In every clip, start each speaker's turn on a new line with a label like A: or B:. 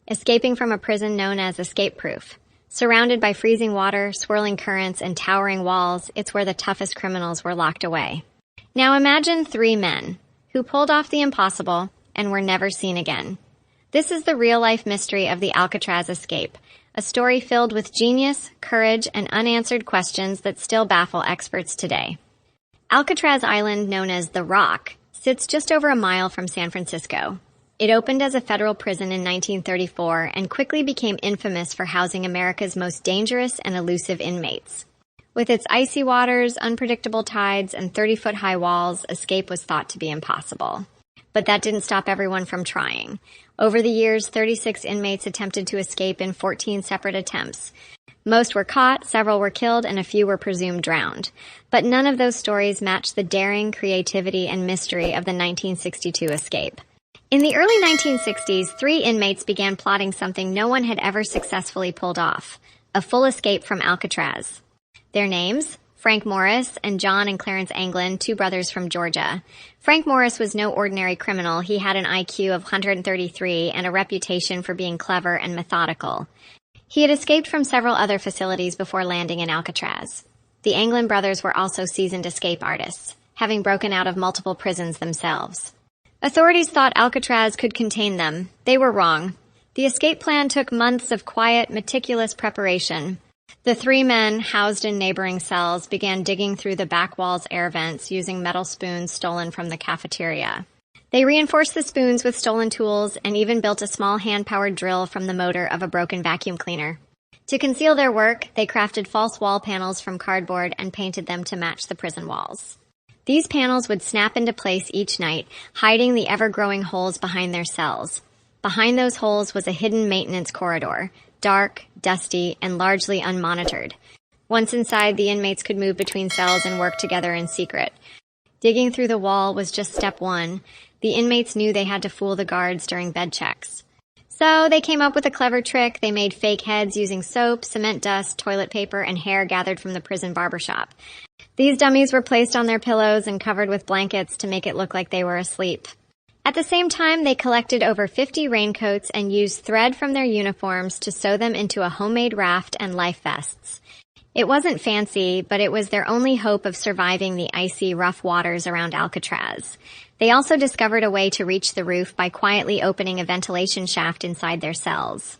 A: escaping from a prison known as Escape Proof. Surrounded by freezing water, swirling currents, and towering walls, it's where the toughest criminals were locked away. Now imagine 3 men who pulled off the impossible and were never seen again. This is the real-life mystery of the Alcatraz escape, a story filled with genius, courage, and unanswered questions that still baffle experts today. Alcatraz Island, known as The Rock, sits just over a mile from San Francisco. It opened as a federal prison in 1934 and quickly became infamous for housing America's most dangerous and elusive inmates. With its icy waters, unpredictable tides, and 30-foot-high walls, escape was thought to be impossible. But that didn't stop everyone from trying. Over the years, 36 inmates attempted to escape in 14 separate attempts. Most were caught, several were killed, and a few were presumed drowned. But none of those stories matched the daring, creativity, and mystery of the 1962 escape. In the early 1960s, 3 inmates began plotting something no one had ever successfully pulled off: a full escape from Alcatraz. Their names? Frank Morris and John and Clarence Anglin, 2 brothers from Georgia. Frank Morris was no ordinary criminal. He had an IQ of 133 and a reputation for being clever and methodical. He had escaped from several other facilities before landing in Alcatraz. The Anglin brothers were also seasoned escape artists, having broken out of multiple prisons themselves. Authorities thought Alcatraz could contain them. They were wrong. The escape plan took months of quiet, meticulous preparation. The 3 men, housed in neighboring cells, began digging through the back wall's air vents using metal spoons stolen from the cafeteria. They reinforced the spoons with stolen tools and even built a small hand-powered drill from the motor of a broken vacuum cleaner. To conceal their work, they crafted false wall panels from cardboard and painted them to match the prison walls. These panels would snap into place each night, hiding the ever-growing holes behind their cells. Behind those holes was a hidden maintenance corridor, dark, dusty, and largely unmonitored. Once inside, the inmates could move between cells and work together in secret. Digging through the wall was just step 1. The inmates knew they had to fool the guards during bed checks. So they came up with a clever trick. They made fake heads using soap, cement dust, toilet paper, and hair gathered from the prison barbershop. These dummies were placed on their pillows and covered with blankets to make it look like they were asleep. At the same time, they collected over 50 raincoats and used thread from their uniforms to sew them into a homemade raft and life vests. It wasn't fancy, but it was their only hope of surviving the icy, rough waters around Alcatraz. They also discovered a way to reach the roof by quietly opening a ventilation shaft inside their cells.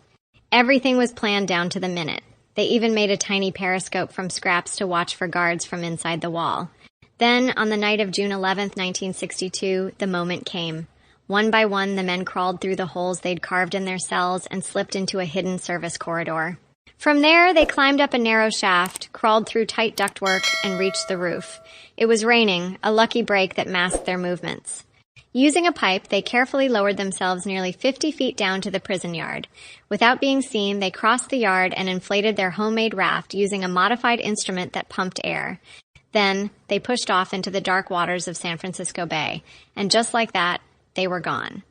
A: Everything was planned down to the minute. They even made a tiny periscope from scraps to watch for guards from inside the wall. Then, on the night of June 11, 1962, the moment came. One by one, the men crawled through the holes they'd carved in their cells and slipped into a hidden service corridor. From there, they climbed up a narrow shaft, crawled through tight ductwork, and reached the roof. It was raining, a lucky break that masked their movements. Using a pipe, they carefully lowered themselves nearly 50 feet down to the prison yard. Without being seen, they crossed the yard and inflated their homemade raft using a modified instrument that pumped air. Then, they pushed off into the dark waters of San Francisco Bay, and just like that, they were gone.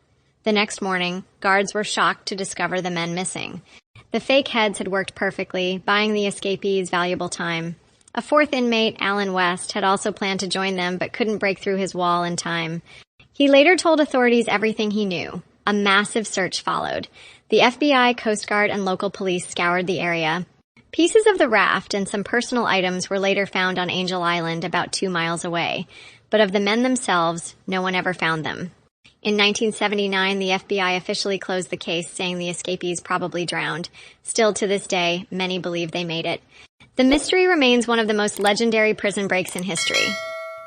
A: The next morning, guards were shocked to discover the men missing. The fake heads had worked perfectly, buying the escapees valuable time. A 4th inmate, Alan West, had also planned to join them but couldn't break through his wall in time. He later told authorities everything he knew. A massive search followed. The FBI, Coast Guard, and local police scoured the area. Pieces of the raft and some personal items were later found on Angel Island, about 2 miles away. But of the men themselves, no one ever found them. In 1979, the FBI officially closed the case, saying the escapees probably drowned. Still to this day, many believe they made it. The mystery remains one of the most legendary prison breaks in history.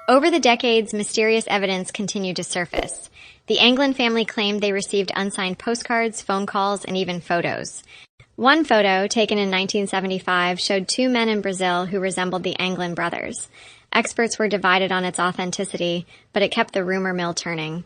A: Over the decades, mysterious evidence continued to surface. The Anglin family claimed they received unsigned postcards, phone calls, and even photos. One photo, taken in 1975, showed 2 men in Brazil who resembled the Anglin brothers. Experts were divided on its authenticity, but it kept the rumor mill turning.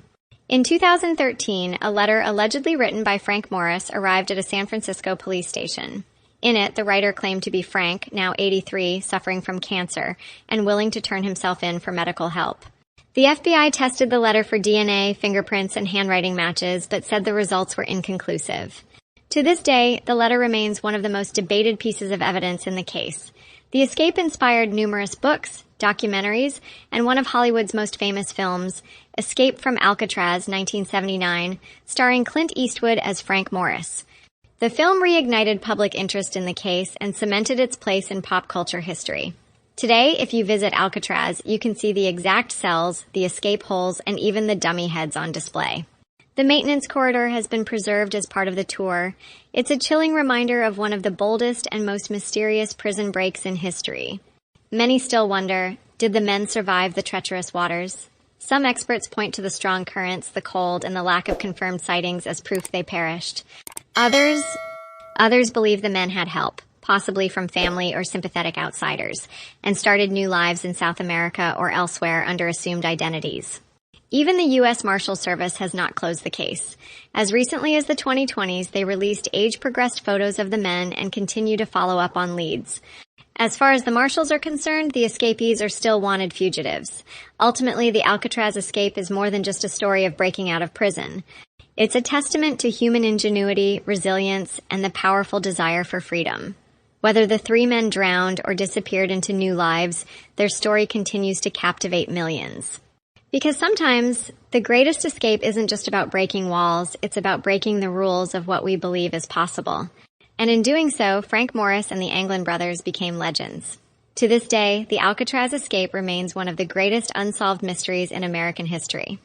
A: In 2013, a letter allegedly written by Frank Morris arrived at a San Francisco police station. In it, the writer claimed to be Frank, now 83, suffering from cancer, and willing to turn himself in for medical help. The FBI tested the letter for DNA, fingerprints, and handwriting matches, but said the results were inconclusive. To this day, the letter remains one of the most debated pieces of evidence in the case. The escape inspired numerous books, documentaries, and one of Hollywood's most famous films, Escape from Alcatraz, 1979, starring Clint Eastwood as Frank Morris. The film reignited public interest in the case and cemented its place in pop culture history. Today, if you visit Alcatraz, you can see the exact cells, the escape holes, and even the dummy heads on display. The maintenance corridor has been preserved as part of the tour. It's a chilling reminder of one of the boldest and most mysterious prison breaks in history. Many still wonder, did the men survive the treacherous waters? Some experts point to the strong currents, the cold, and the lack of confirmed sightings as proof they perished. Others believe the men had help, possibly from family or sympathetic outsiders, and started new lives in South America or elsewhere under assumed identities. Even the U.S. Marshal Service has not closed the case. As recently as the 2020s, they released age-progressed photos of the men and continue to follow up on leads. As far as the marshals are concerned, the escapees are still wanted fugitives. Ultimately, the Alcatraz escape is more than just a story of breaking out of prison. It's a testament to human ingenuity, resilience, and the powerful desire for freedom. Whether the 3 men drowned or disappeared into new lives, their story continues to captivate millions. Because sometimes, the greatest escape isn't just about breaking walls, it's about breaking the rules of what we believe is possible. And in doing so, Frank Morris and the Anglin brothers became legends. To this day, the Alcatraz escape remains one of the greatest unsolved mysteries in American history.